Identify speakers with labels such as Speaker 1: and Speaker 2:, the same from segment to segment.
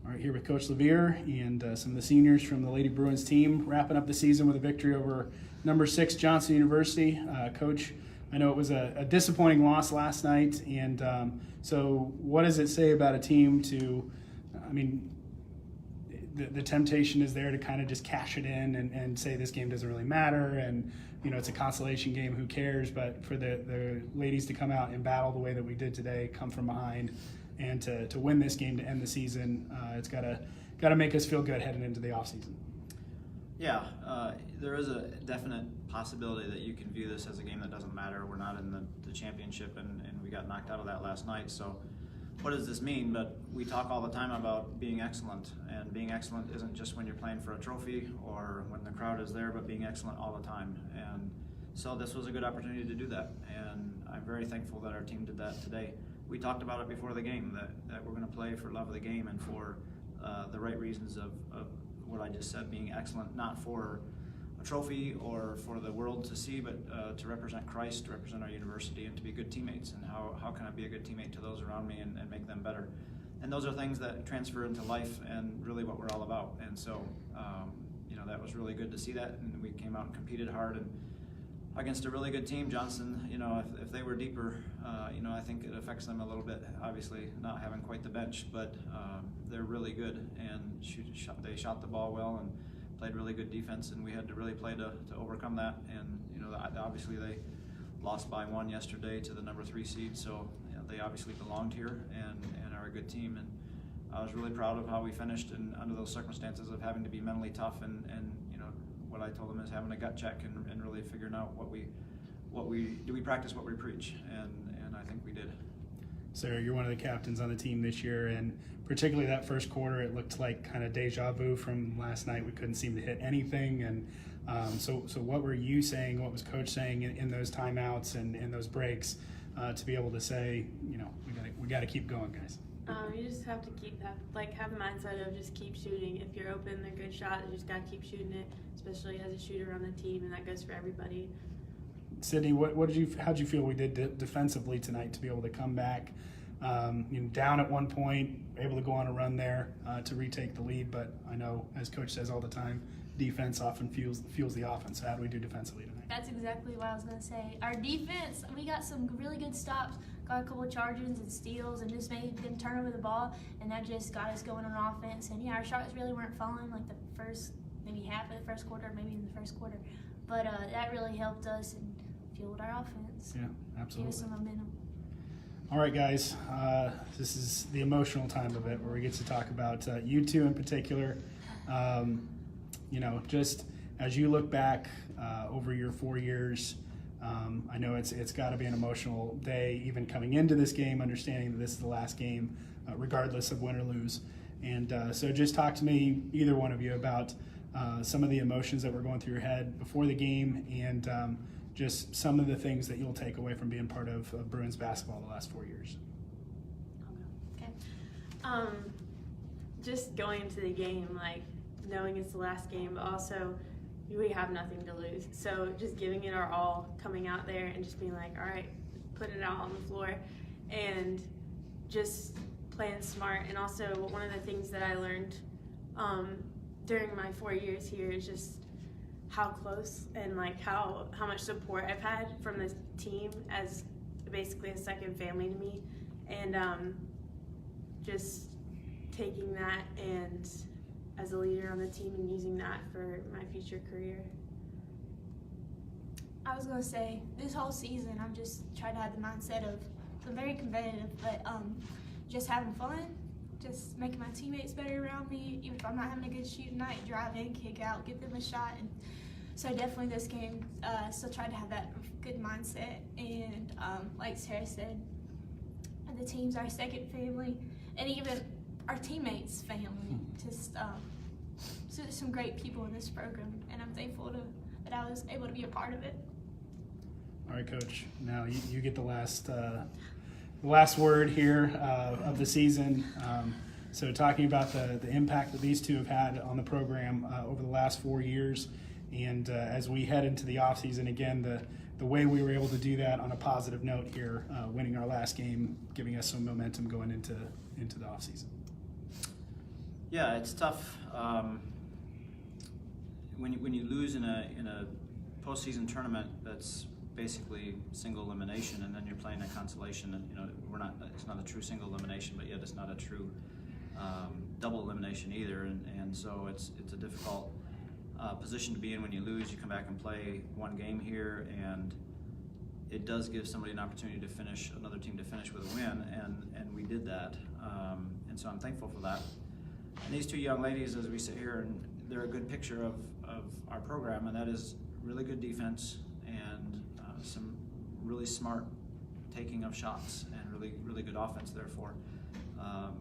Speaker 1: All right, here with Coach LeViere and some of the seniors from the Lady Bruins team, wrapping up the season with a victory over number 6 Johnson University. Coach, I know it was a disappointing loss last night, and so what does it say about a team to, the temptation is there to kind of just cash it in and say this game doesn't really matter, and it's a consolation game, who cares? But for the ladies to come out and battle the way that we did today, come from behind, and to win this game to end the season, it's got to make us feel good heading into the offseason.
Speaker 2: Yeah, there is a definite possibility that you can view this as a game that doesn't matter. We're not in the championship, and we got knocked out of that last night. So what does this mean? But we talk all the time about being excellent, and being excellent isn't just when you're playing for a trophy or when the crowd is there, but being excellent all the time. And so this was a good opportunity to do that, and I'm very thankful that our team did that today. We talked about it before the game, that we're going to play for love of the game and for the right reasons of what I just said, being excellent, not for a trophy or for the world to see, but to represent Christ, to represent our university, and to be good teammates. And how can I be a good teammate to those around me and make them better? And those are things that transfer into life and really what we're all about. And so, that was really good to see that, and we came out and competed hard and against a really good team. Johnson, if they were deeper, I think it affects them a little bit, obviously not having quite the bench, but they're really good, and they shot the ball well and played really good defense, and we had to really play to overcome that. And obviously they lost by 1 yesterday to the number 3 seed, so they obviously belonged here and are a good team. And I was really proud of how we finished, and under those circumstances of having to be mentally tough, and what I told them is having a gut check and really figuring out what we practice what we preach, and I think we did.
Speaker 1: Sarah, you're one of the captains on the team this year, and particularly that first quarter, it looked like kind of deja vu from last night. We couldn't seem to hit anything, and so what were you saying? What was Coach saying in those timeouts and in those breaks to be able to say, we got to keep going, guys?
Speaker 3: You just have to keep that, have the mindset of just keep shooting. If you're open, they're good shot. You just got to keep shooting it, especially as a shooter on the team, and that goes for everybody.
Speaker 1: Sydney, how'd you feel we did defensively tonight to be able to come back, down at one point, able to go on a run there to retake the lead? But I know, as Coach says all the time, defense often fuels the offense. So how do we do defensively tonight?
Speaker 4: That's exactly what I was going to say. Our defense, we got some really good stops, got a couple of charges and steals, and just made them turn over the ball, and that just got us going on offense. And our shots really weren't falling the first, maybe half of the first quarter, maybe in the first quarter. But that really helped us and fueled our offense.
Speaker 1: Yeah, absolutely.
Speaker 4: Gave us some momentum.
Speaker 1: All right, guys, this is the emotional time of it where we get to talk about you two in particular. Just as you look back over your 4 years, I know it's got to be an emotional day, even coming into this game, understanding that this is the last game, regardless of win or lose. And so just talk to me, either one of you, about some of the emotions that were going through your head before the game, and just some of the things that you'll take away from being part of Bruins basketball the last 4 years.
Speaker 3: Okay. Just going into the game, knowing it's the last game, but also we have nothing to lose. So just giving it our all, coming out there and just being all right, putting it out on the floor and just playing smart. And also one of the things that I learned during my 4 years here is just how close and how much support I've had from this team as basically a second family to me, and just taking that and as a leader on the team and using that for my future career.
Speaker 4: I was going to say, this whole season, I'm just trying to have the mindset of, I'm very competitive, but just having fun, just making my teammates better around me. Even if I'm not having a good shooting night, drive in, kick out, give them a shot. And so definitely this game, still trying to have that good mindset. And like Sarah said, the team's our second family, and even our teammates' family. Just so there's some great people in this program, and I'm thankful that I was able to be a part of it.
Speaker 1: All right, Coach. Now you get the last word here of the season. So talking about the impact that these two have had on the program over the last 4 years, and as we head into the offseason, again, the way we were able to do that on a positive note here, winning our last game, giving us some momentum going into the offseason.
Speaker 2: Yeah, it's tough. When you lose in a postseason tournament that's basically single elimination, and then you're playing a consolation, and it's not a true single elimination, but yet it's not a true double elimination either, and so it's a difficult position to be in when you lose. You come back and play one game here, and it does give somebody an opportunity to finish, another team to finish with a win, and we did that, and so I'm thankful for that. And these two young ladies, as we sit here, and they're a good picture of our program, and that is really good defense and some really smart taking of shots and really good offense. Therefore, so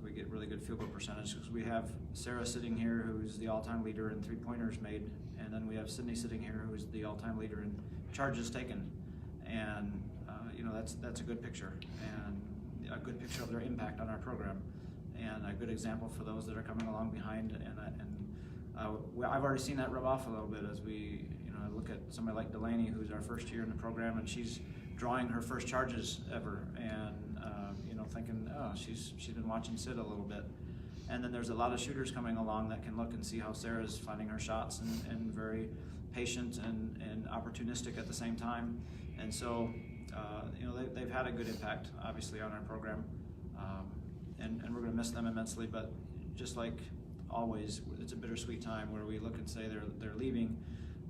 Speaker 2: we get really good field goal percentage because we have Sarah sitting here, who's the all-time leader in three-pointers made, and then we have Sydney sitting here, who's the all-time leader in charges taken, and that's a good picture, and a good picture of their impact on our program, and a good example for those that are coming along behind. I've already seen that rub off a little bit as we look at somebody like Delaney, who's our first year in the program, and she's drawing her first charges ever, and thinking, oh, she's been watching Sid a little bit. And then there's a lot of shooters coming along that can look and see how Sarah's finding her shots and very patient and opportunistic at the same time. And so they've had a good impact, obviously, on our program, and we're going to miss them immensely. But just like always, it's a bittersweet time where we look and say they're leaving,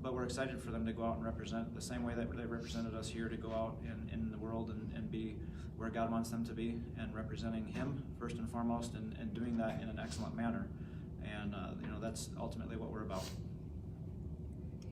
Speaker 2: but we're excited for them to go out and represent the same way that they represented us here, to go out in the world and be where God wants them to be, and representing Him first and foremost, and doing that in an excellent manner. And that's ultimately what we're about.